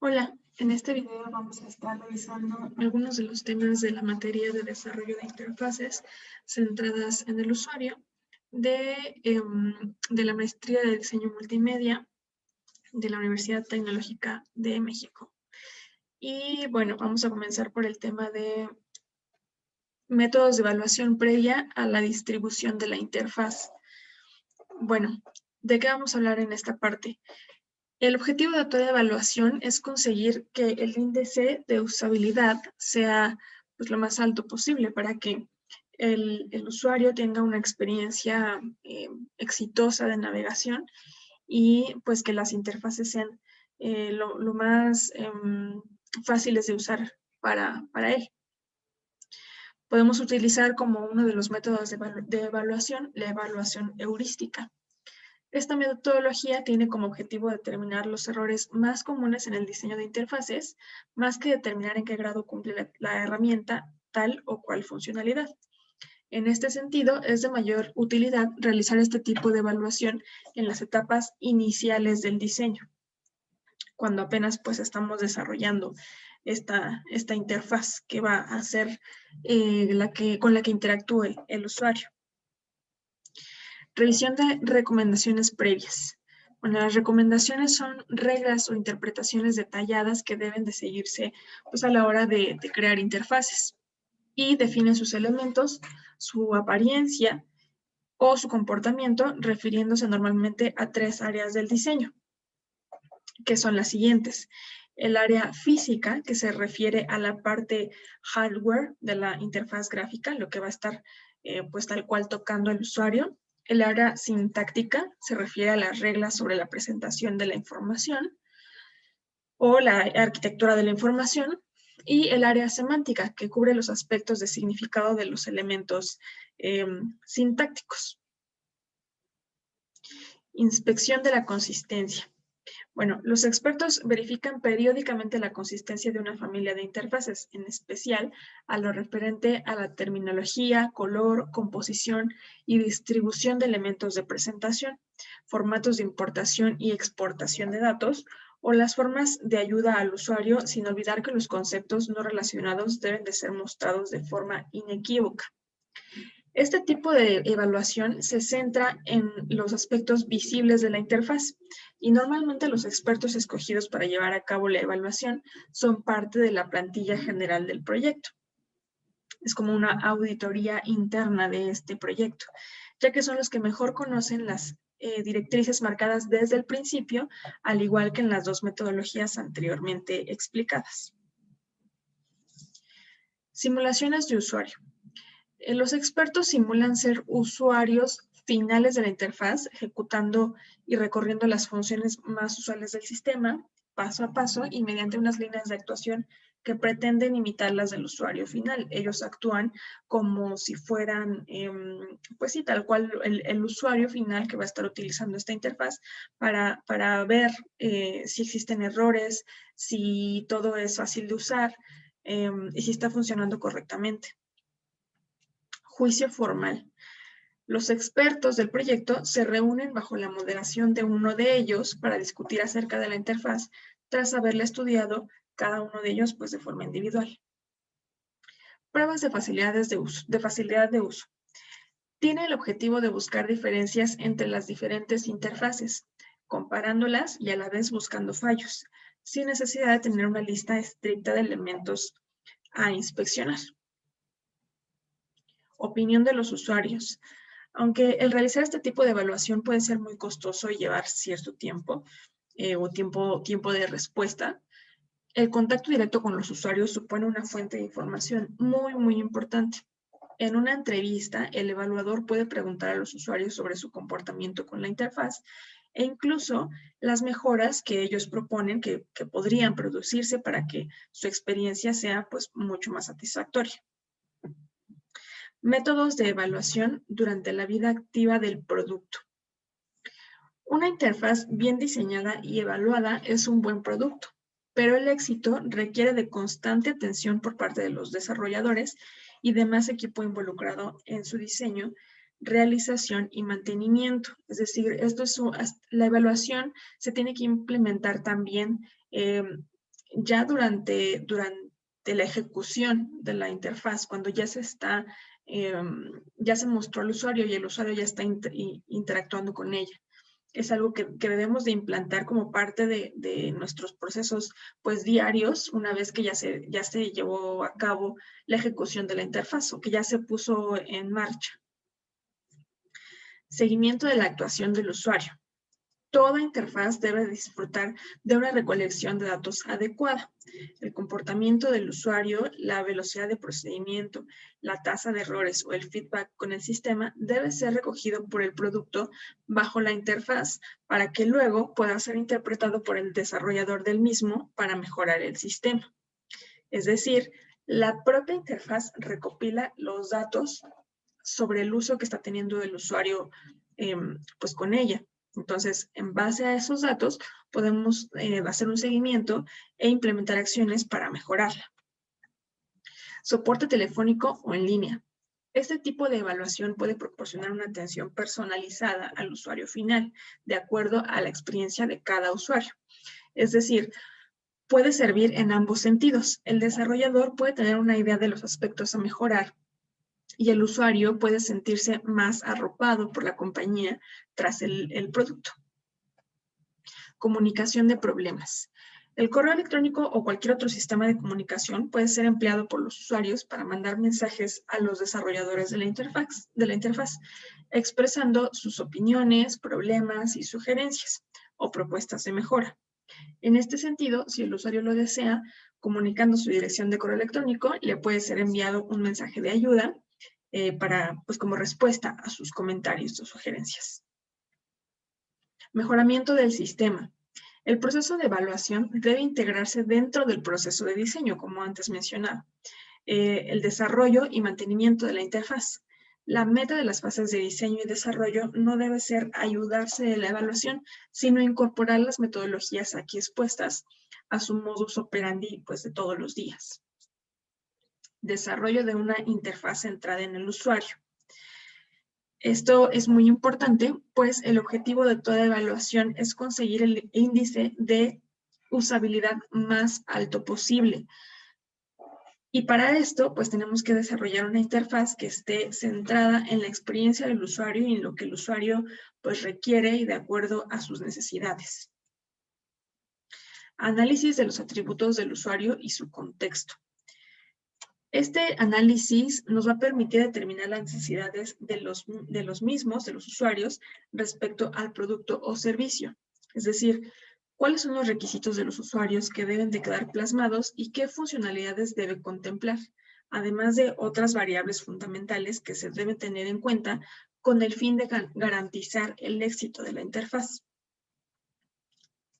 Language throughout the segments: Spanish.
Hola, en este video vamos a estar revisando algunos de los temas de la materia de desarrollo de interfaces centradas en el usuario de la maestría de diseño multimedia de la Universidad Tecnológica de México. Y bueno, vamos a comenzar por el tema de métodos de evaluación previa a la distribución de la interfaz. Bueno, ¿de qué vamos a hablar en esta parte? El objetivo de toda evaluación es conseguir que el índice de usabilidad sea pues, lo más alto posible para que el usuario tenga una experiencia exitosa de navegación y pues que las interfaces sean lo más fáciles de usar para él. Podemos utilizar como uno de los métodos de evaluación la evaluación heurística. Esta metodología tiene como objetivo determinar los errores más comunes en el diseño de interfaces, más que determinar en qué grado cumple la herramienta tal o cual funcionalidad. En este sentido, es de mayor utilidad realizar este tipo de evaluación en las etapas iniciales del diseño, cuando apenas pues estamos desarrollando esta interfaz que va a ser con la que interactúe el usuario. Revisión de recomendaciones previas. Bueno, las recomendaciones son reglas o interpretaciones detalladas que deben de seguirse pues, a la hora de crear interfaces y definen sus elementos, su apariencia o su comportamiento, refiriéndose normalmente a tres áreas del diseño, que son las siguientes. El área física, que se refiere a la parte hardware de la interfaz gráfica, lo que va a estar pues tal cual tocando el usuario. El área sintáctica se refiere a las reglas sobre la presentación de la información o la arquitectura de la información. Y el área semántica, que cubre los aspectos de significado de los elementos sintácticos. Inspección de la consistencia. Bueno, los expertos verifican periódicamente la consistencia de una familia de interfaces, en especial a lo referente a la terminología, color, composición y distribución de elementos de presentación, formatos de importación y exportación de datos, o las formas de ayuda al usuario, sin olvidar que los conceptos no relacionados deben de ser mostrados de forma inequívoca. Este tipo de evaluación se centra en los aspectos visibles de la interfaz y normalmente los expertos escogidos para llevar a cabo la evaluación son parte de la plantilla general del proyecto. Es como una auditoría interna de este proyecto, ya que son los que mejor conocen las directrices marcadas desde el principio, al igual que en las dos metodologías anteriormente explicadas. Simulaciones de usuario. Los expertos simulan ser usuarios finales de la interfaz, ejecutando y recorriendo las funciones más usuales del sistema, paso a paso y mediante unas líneas de actuación que pretenden imitar las del usuario final. Ellos actúan como si fueran, pues sí, tal cual el usuario final que va a estar utilizando esta interfaz para ver si existen errores, si todo es fácil de usar y si está funcionando correctamente. Juicio formal. Los expertos del proyecto se reúnen bajo la moderación de uno de ellos para discutir acerca de la interfaz tras haberla estudiado cada uno de ellos pues, de forma individual. Pruebas de facilidad de uso. Tiene el objetivo de buscar diferencias entre las diferentes interfaces, comparándolas y a la vez buscando fallos, sin necesidad de tener una lista estricta de elementos a inspeccionar. Opinión de los usuarios. Aunque el realizar este tipo de evaluación puede ser muy costoso y llevar cierto tiempo o tiempo de respuesta, el contacto directo con los usuarios supone una fuente de información muy importante. En una entrevista, el evaluador puede preguntar a los usuarios sobre su comportamiento con la interfaz e incluso las mejoras que ellos proponen que podrían producirse para que su experiencia sea pues, mucho más satisfactoria. Métodos de evaluación durante la vida activa del producto. Una interfaz bien diseñada y evaluada es un buen producto, pero el éxito requiere de constante atención por parte de los desarrolladores y demás equipo involucrado en su diseño, realización y mantenimiento. Es decir, la evaluación se tiene que implementar también ya durante la ejecución de la interfaz, cuando ya ya se mostró al usuario y el usuario ya está interactuando con ella. Es algo que debemos de implantar como parte de nuestros procesos pues diarios, una vez que ya se llevó a cabo la ejecución de la interfaz o que ya se puso en marcha. Seguimiento de la actuación del usuario. Toda interfaz debe disfrutar de una recolección de datos adecuada. El comportamiento del usuario, la velocidad de procedimiento, la tasa de errores o el feedback con el sistema debe ser recogido por el producto bajo la interfaz para que luego pueda ser interpretado por el desarrollador del mismo para mejorar el sistema. Es decir, la propia interfaz recopila los datos sobre el uso que está teniendo el usuario pues con ella. Entonces, en base a esos datos, podemos hacer un seguimiento e implementar acciones para mejorarla. Soporte telefónico o en línea. Este tipo de evaluación puede proporcionar una atención personalizada al usuario final, de acuerdo a la experiencia de cada usuario. Es decir, puede servir en ambos sentidos. El desarrollador puede tener una idea de los aspectos a mejorar y el usuario puede sentirse más arropado por la compañía tras el producto. Comunicación de problemas. El correo electrónico o cualquier otro sistema de comunicación puede ser empleado por los usuarios para mandar mensajes a los desarrolladores de la interfaz, expresando sus opiniones, problemas y sugerencias o propuestas de mejora. En este sentido, si el usuario lo desea, comunicando su dirección de correo electrónico, le puede ser enviado un mensaje de ayuda pues como respuesta a sus comentarios o sugerencias. Mejoramiento del sistema. El proceso de evaluación debe integrarse dentro del proceso de diseño, como antes mencionaba. El desarrollo y mantenimiento de la interfaz. La meta de las fases de diseño y desarrollo no debe ser ayudarse de la evaluación, sino incorporar las metodologías aquí expuestas a su modus operandi pues, de todos los días. Desarrollo de una interfaz centrada en el usuario. Esto es muy importante, pues el objetivo de toda evaluación es conseguir el índice de usabilidad más alto posible. Y para esto, pues tenemos que desarrollar una interfaz que esté centrada en la experiencia del usuario y en lo que el usuario pues requiere y de acuerdo a sus necesidades. Análisis de los atributos del usuario y su contexto. Este análisis nos va a permitir determinar las necesidades de los usuarios, respecto al producto o servicio. Es decir, cuáles son los requisitos de los usuarios que deben de quedar plasmados y qué funcionalidades debe contemplar, además de otras variables fundamentales que se deben tener en cuenta con el fin de garantizar el éxito de la interfaz.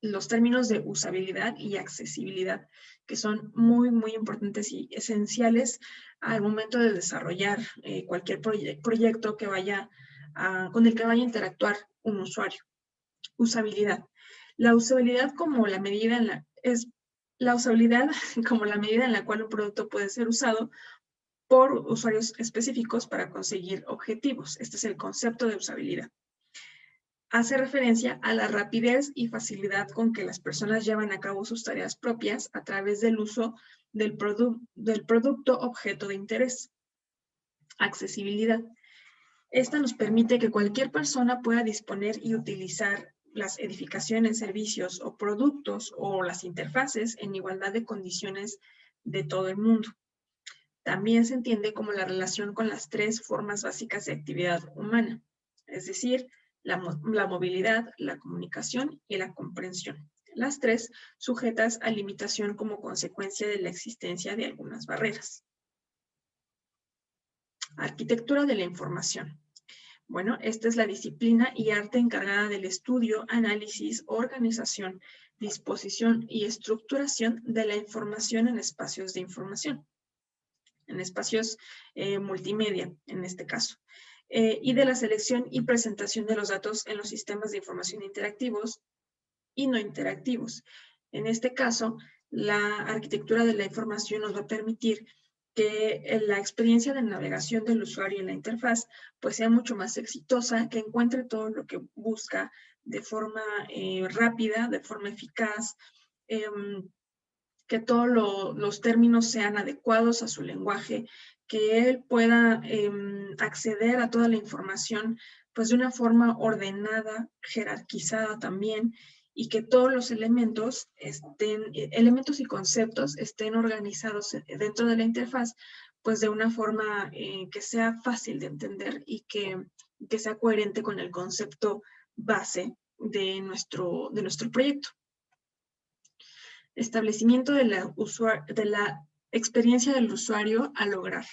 Los términos de usabilidad y accesibilidad, que son muy, muy importantes y esenciales al momento de desarrollar cualquier proyecto que con el que vaya a interactuar un usuario. Usabilidad. La usabilidad como la medida en la cual un producto puede ser usado por usuarios específicos para conseguir objetivos. Este es el concepto de usabilidad. Hace referencia a la rapidez y facilidad con que las personas llevan a cabo sus tareas propias a través del uso del producto objeto de interés. Accesibilidad. Esta nos permite que cualquier persona pueda disponer y utilizar las edificaciones, servicios o productos o las interfaces en igualdad de condiciones de todo el mundo. También se entiende como la relación con las tres formas básicas de actividad humana, es decir, la movilidad, la comunicación y la comprensión. Las tres sujetas a limitación como consecuencia de la existencia de algunas barreras. Arquitectura de la información. Bueno, esta es la disciplina y arte encargada del estudio, análisis, organización, disposición y estructuración de la información en espacios de información, en espacios multimedia, en este caso, y de la selección y presentación de los datos en los sistemas de información interactivos y no interactivos. En este caso, la arquitectura de la información nos va a permitir que la experiencia de navegación del usuario en la interfaz pues sea mucho más exitosa, que encuentre todo lo que busca de forma rápida, de forma eficaz, que todos los términos sean adecuados a su lenguaje, que él pueda acceder a toda la información pues de una forma ordenada, jerarquizada también, y que todos los elementos y conceptos estén organizados dentro de la interfaz, pues de una forma que sea fácil de entender y que sea coherente con el concepto base de nuestro proyecto. Establecimiento de la experiencia del usuario a lograr.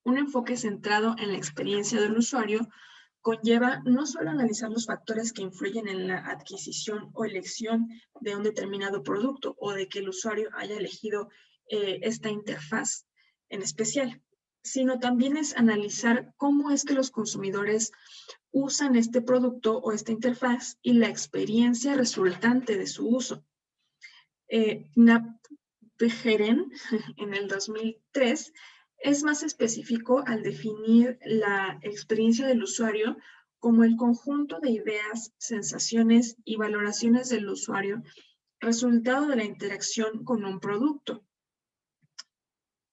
Un enfoque centrado en la experiencia del usuario conlleva no solo analizar los factores que influyen en la adquisición o elección de un determinado producto o de que el usuario haya elegido esta interfaz en especial, sino también es analizar cómo es que los consumidores usan este producto o esta interfaz y la experiencia resultante de su uso. Napgeren, en el 2003, es más específico al definir la experiencia del usuario como el conjunto de ideas, sensaciones y valoraciones del usuario, resultado de la interacción con un producto.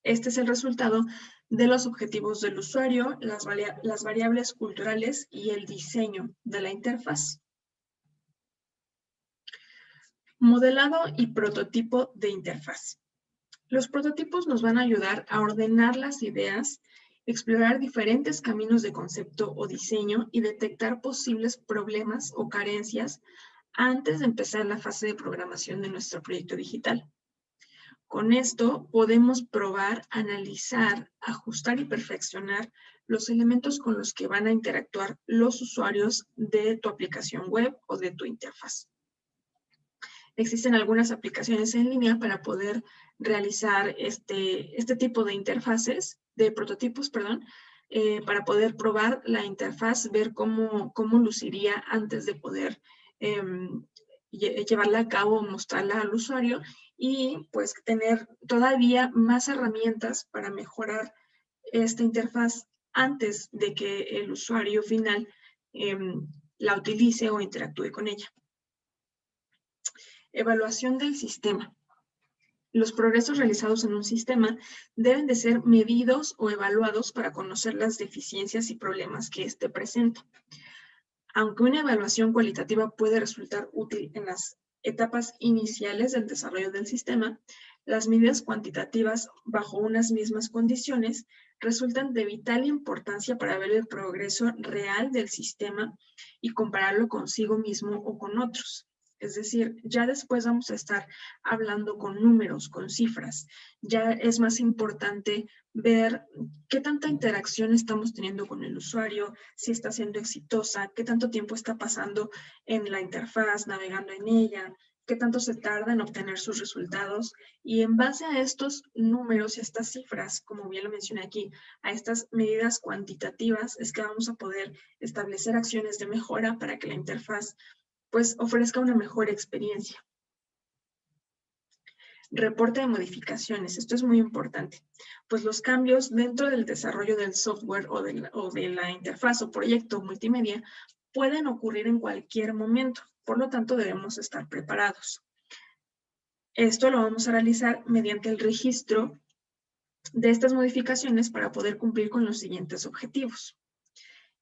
Este es el resultado de los objetivos del usuario, las variables culturales y el diseño de la interfaz. Modelado y prototipo de interfaz. Los prototipos nos van a ayudar a ordenar las ideas, explorar diferentes caminos de concepto o diseño y detectar posibles problemas o carencias antes de empezar la fase de programación de nuestro proyecto digital. Con esto podemos probar, analizar, ajustar y perfeccionar los elementos con los que van a interactuar los usuarios de tu aplicación web o de tu interfaz. Existen algunas aplicaciones en línea para poder realizar este tipo de interfaces, de prototipos, perdón, para poder probar la interfaz, ver cómo luciría antes de poder llevarla a cabo, mostrarla al usuario y pues tener todavía más herramientas para mejorar esta interfaz antes de que el usuario final la utilice o interactúe con ella. Evaluación del sistema. Los progresos realizados en un sistema deben de ser medidos o evaluados para conocer las deficiencias y problemas que éste presenta. Aunque una evaluación cualitativa puede resultar útil en las etapas iniciales del desarrollo del sistema, las medidas cuantitativas bajo unas mismas condiciones resultan de vital importancia para ver el progreso real del sistema y compararlo consigo mismo o con otros. Es decir, ya después vamos a estar hablando con números, con cifras. Ya es más importante ver qué tanta interacción estamos teniendo con el usuario, si está siendo exitosa, qué tanto tiempo está pasando en la interfaz, navegando en ella, qué tanto se tarda en obtener sus resultados. Y en base a estos números y estas cifras, como bien lo mencioné aquí, a estas medidas cuantitativas, es que vamos a poder establecer acciones de mejora para que la interfaz pues ofrezca una mejor experiencia. Reporte de modificaciones. Esto es muy importante, pues los cambios dentro del desarrollo del software o de la interfaz o proyecto multimedia pueden ocurrir en cualquier momento, por lo tanto debemos estar preparados. Esto lo vamos a realizar mediante el registro de estas modificaciones para poder cumplir con los siguientes objetivos.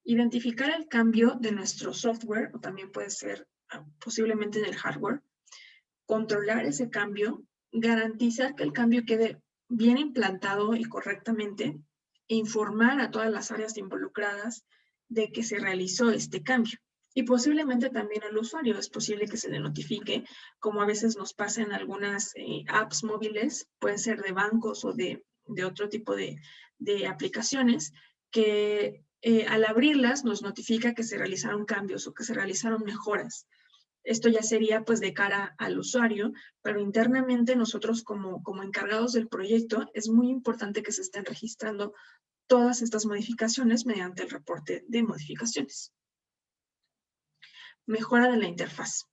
Identificar el cambio de nuestro software, o también puede ser posiblemente del hardware, controlar ese cambio, garantizar que el cambio quede bien implantado y correctamente, e informar a todas las áreas involucradas de que se realizó este cambio. Y posiblemente también al usuario es posible que se le notifique, como a veces nos pasa en algunas apps móviles, pueden ser de bancos o de otro tipo de aplicaciones, que al abrirlas nos notifica que se realizaron cambios o que se realizaron mejoras. Esto ya sería pues de cara al usuario, pero internamente nosotros como encargados del proyecto es muy importante que se estén registrando todas estas modificaciones mediante el reporte de modificaciones. Mejora de la interfaz.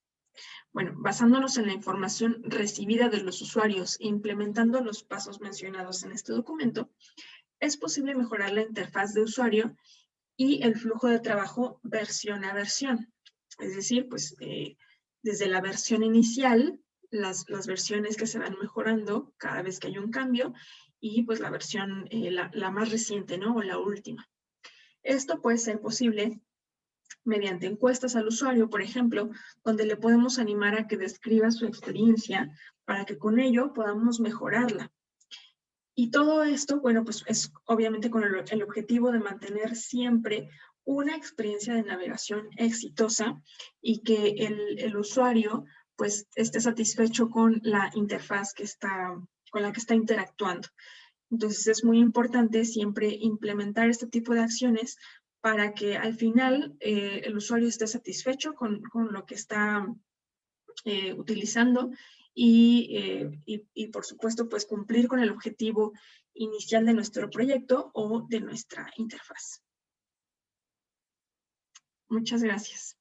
Bueno, basándonos en la información recibida de los usuarios e implementando los pasos mencionados en este documento, es posible mejorar la interfaz de usuario y el flujo de trabajo versión a versión. Es decir, pues desde la versión inicial las versiones que se van mejorando cada vez que hay un cambio y pues la versión, la más reciente, ¿no? O la última. Esto puede ser posible mediante encuestas al usuario, por ejemplo, donde le podemos animar a que describa su experiencia para que con ello podamos mejorarla. Y todo esto, bueno, pues es obviamente con el objetivo de mantener siempre una experiencia de navegación exitosa y que el usuario pues esté satisfecho con la interfaz con la que está interactuando. Entonces es muy importante siempre implementar este tipo de acciones para que al final el usuario esté satisfecho con lo que está utilizando y por supuesto pues cumplir con el objetivo inicial de nuestro proyecto o de nuestra interfaz. Muchas gracias.